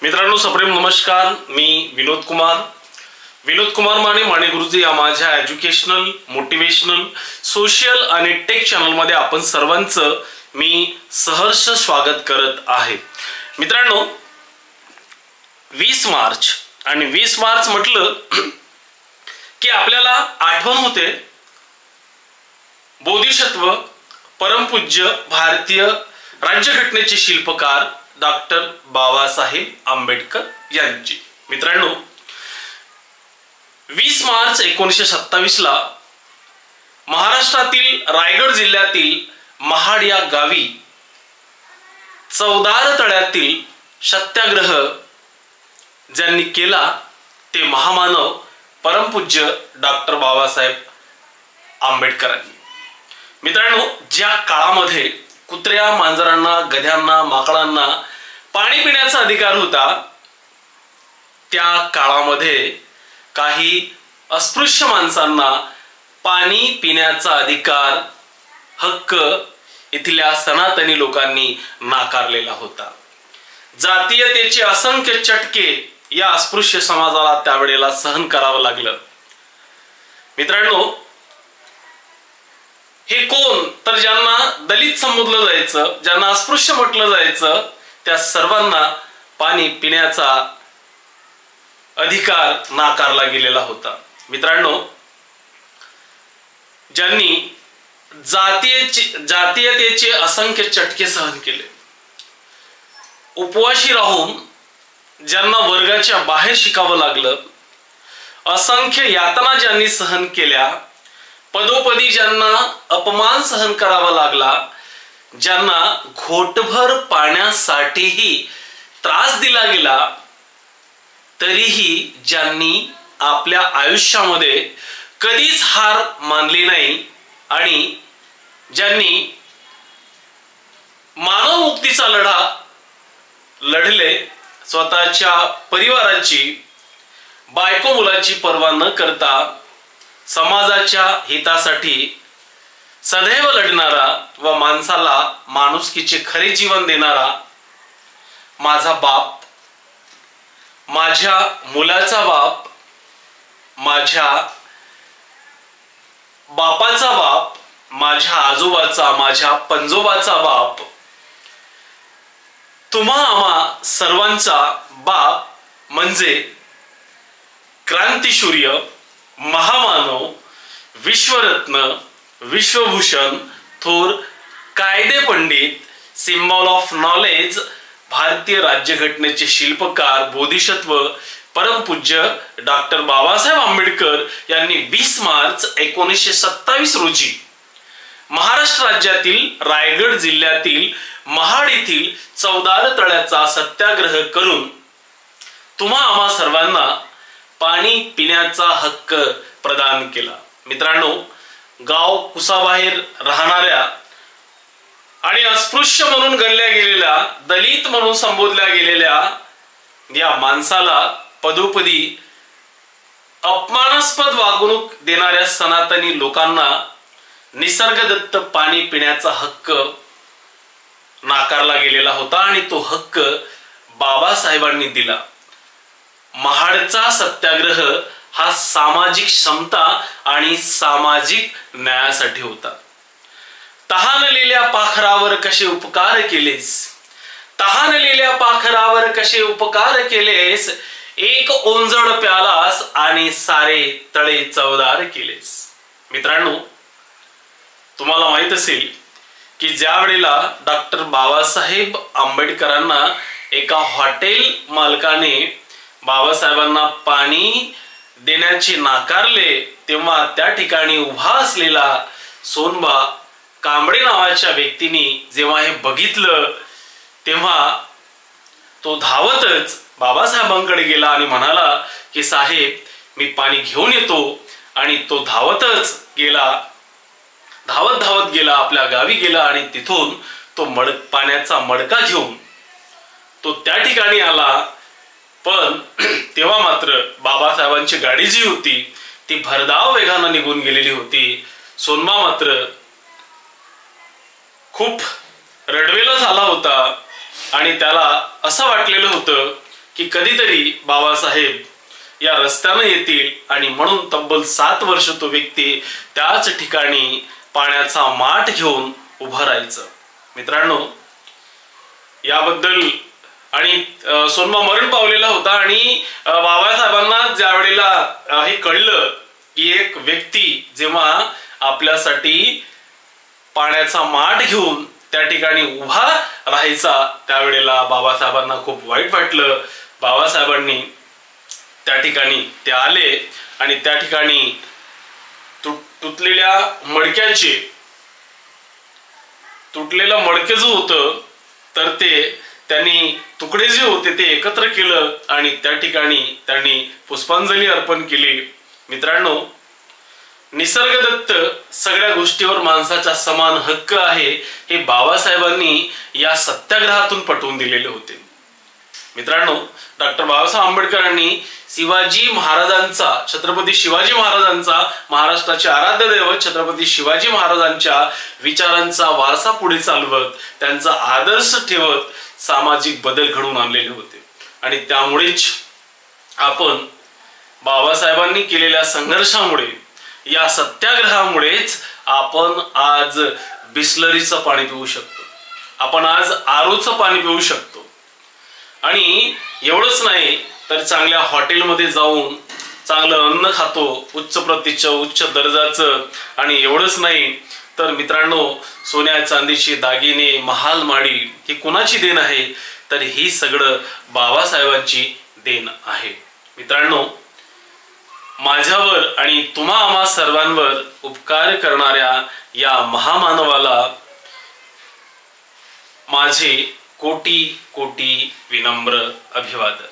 मित्रांनो सप्रेम नमस्कार। मी विनोद कुमार माने गुरुजी या माझ्या एज्युकेशनल, मोटिवेशनल, सोशल आणि टेक चॅनल मध्ये आपण सर्वांचं मी सहर्ष स्वागत करत आहे। मित्रांनो 20 मार्च आणि 20 मार्च म्हटलं की आपल्याला आठवण होते बोधिसत्व परमपूज्य भारतीय राज्यघटनेचे शिल्पकार डॉक्टर बाबासाहेब आंबेडकर यांची। मित्रांनो 20 मार्च 1927 ला महाराष्ट्रातील रायगड जिल्ह्यातील महाड या गावी चौदार तळ्यातील सत्याग्रह ज्यांनी केला ते महामानव परमपूज्य डॉक्टर बाबासाहेब आंबेडकरांनी। मित्रांनो ज्या काळामध्ये कुत्र्या, मांजरांना, गध्यांना, माकडांना पाणी पिण्याचा अधिकार होता, त्या काळामध्ये काही अस्पृश्य माणसांना पाणी पिण्याचा अधिकार हक्क इथल्या सनातनी लोकांनी नाकारलेला होता। जातीयतेचे असंख्य चटके या अस्पृश्य समाजाला त्यावेळेला सहन करावं लागलं। मित्रांनो हे कोण तर ज्यांना दलित संबोधलं जायचं, ज्यांना अस्पृश्य म्हटलं जायचं, त्या सर्वांना पाणी पिण्याचा अधिकार नाकारला गेलेला होता। मित्रांनो ज्यांनी जातीयतेचे असंख्य चटके सहन केले, उपवाशी राहून ज्यांना वर्गाच्या बाहेर शिकावं लागलं, असंख्य यातना ज्यांनी सहन केल्या, पदोपदी ज्यांना अपमान सहन करावा लागला, ज्यांना घोटभर पाण्यासाठीही त्रास दिला गेला, तरीही ज्यांनी आपल्या आयुष्यामध्ये कधीच हार मानली नाही आणि ज्यांनी मानव मुक्तीचा लढा लढले, स्वतःच्या परिवाराची, बायको मुलाची पर्वा न करता समाजाच्या हितासाठी सदैव लढणारा व माणसाला माणुसकीचे खरे जीवन देणारा माझा बाप, माझ्या मुलाचा बाप, माझ्या बापाचा बाप, माझ्या आजोबाचा, माझ्या पंजोबाचा बाप, तुम्हा आम्हा सर्वांचा बाप म्हणजे क्रांतिसूर्य, महामानव, विश्वरत्न, विश्वभूषण, थोर कायदे पंडित, सिम्बॉल ऑफ नॉलेज, भारतीय राज्यघटनेचे शिल्पकार, बोधिसत्व परमपूज्य डॉक्टर बाबासाहेब आंबेडकर यांनी 20 मार्च 1927 रोजी महाराष्ट्र राज्यातील रायगड जिल्ह्यातील महाड येथील चौदार तळ्याचा सत्याग्रह करून तुम्हा आम्हा सर्वांना पाणी पिण्याचा हक्क प्रदान केला। मित्रांनो गाव कुसाबाहेर राहणाऱ्या आणि अस्पृश्य म्हणून गणल्या गेलेल्या, दलित म्हणून संबोधल्या गेलेल्या या माणसाला पदोपदी अपमानास्पद वागणूक देणाऱ्या सनातनी लोकांना निसर्गदत्त पाणी पिण्याचा हक्क नाकारला गेलेला होता आणि तो हक्क बाबासाहेबांनी दिला। महाडचा सत्याग्रह हा सामाजिक समता आणि सामाजिक न्यायासाठी होता। तहानलेल्या पाखरावर कसे उपकार केलेस, तहानलेल्या पाखरावर कसे उपकार केलेस, एक ओंजळ प्यालास आणि सारे तळे चवदार केलेस। मित्रांनो तुम्हाला माहित असेल की ज्या वेळेला डॉक्टर बाबासाहेब आंबेडकरांना एका हॉटेल मालकाने बाबासाहेबांना पाणी देण्याचे नाकारले, तेव्हा त्या ठिकाणी उभा असलेला सोनबा कांबळे नावाच्या व्यक्तीने जेव्हा हे बघितलं, तेव्हा तो धावतच बाबासाहेबांकडे गेला आणि म्हणाला की साहेब मी पाणी घेऊन येतो। आणि तो धावत गेला आपल्या गावी गेला आणि तिथून तो पाण्याचा मडका घेऊन तो त्या ठिकाणी आला। पण तेव्हा मात्र बाबासाहेबांची गाडी जी होती ती भरधाव वेगाने निघून गेलेली होती। सोनबा मात्र खूप रडवेला झाला होता आणि त्याला असं वाटलेलं होतं की कधीतरी बाबासाहेब या रस्त्याने येतील आणि म्हणून तब्बल 7 वर्ष तो व्यक्ती त्याच ठिकाणी पाण्याचा माठ घेऊन उभं राहायचं. मित्रांनो, याबद्दल आणि सोनमा मरण पावलेला होता आणि बाबासाहेबांना ज्या वेळेला हे कळलं की एक व्यक्ती जेव्हा आपल्यासाठी पाण्याचा माठ घेऊन त्या ठिकाणी उभा राहायचा, त्यावेळेला बाबासाहेबांना खूप वाईट वाटलं. बाबासाहेबांनी त्या ठिकाणी ते आले आणि त्या ठिकाणी तुटलेलं मडके जो होतं तर त्यांनी तुकडे जे होते ते एकत्र केलं आणि त्या ठिकाणी त्यांनी पुष्पांजली अर्पण केली. मित्रांनो, निसर्गदत्त सगळ्या गोष्टीवर माणसाचा समान हक्क आहे हे बाबासाहेबांनी या सत्याग्रहातून पटवून दिलेले होते. मित्रांनो, डॉक्टर बाबासाहेब आंबेडकरांनी शिवाजी महाराजांचा, छत्रपती शिवाजी महाराजांचा, महाराष्ट्राचे आराध्य दैवत छत्रपती शिवाजी महाराजांच्या विचारांचा वारसा पुढे चालवत, त्यांचा आदर्श ठेवत सामाजिक बदल घडवून आणलेले होते. आणि त्यामुळेच आपण बाबासाहेबांनी केलेल्या संघर्षामुळे, या सत्याग्रहामुळेच आपण आज बिस्लरीचं पाणी पिऊ शकतो, आपण आज आरोचं पाणी पिऊ शकतो. आणि एवढंच नाही तर चांगल्या हॉटेलमध्ये जाऊन चांगलं अन्न खातो, उच्च प्रतीचं, उच्च दर्जाचं. आणि एवढंच नाही तर मित्रांनो, सोन्या चांदीची दागिने, महाल माडी ही कुणाची देण आहे? तर ही सगळं बाबासाहेबांची देण आहे. मित्रांनो, माझ्यावर आणि तुम्हा आम्हा सर्वांवर उपकार करणाऱ्या या महामानवाला माझे कोटी कोटी विनम्र अभिवादन.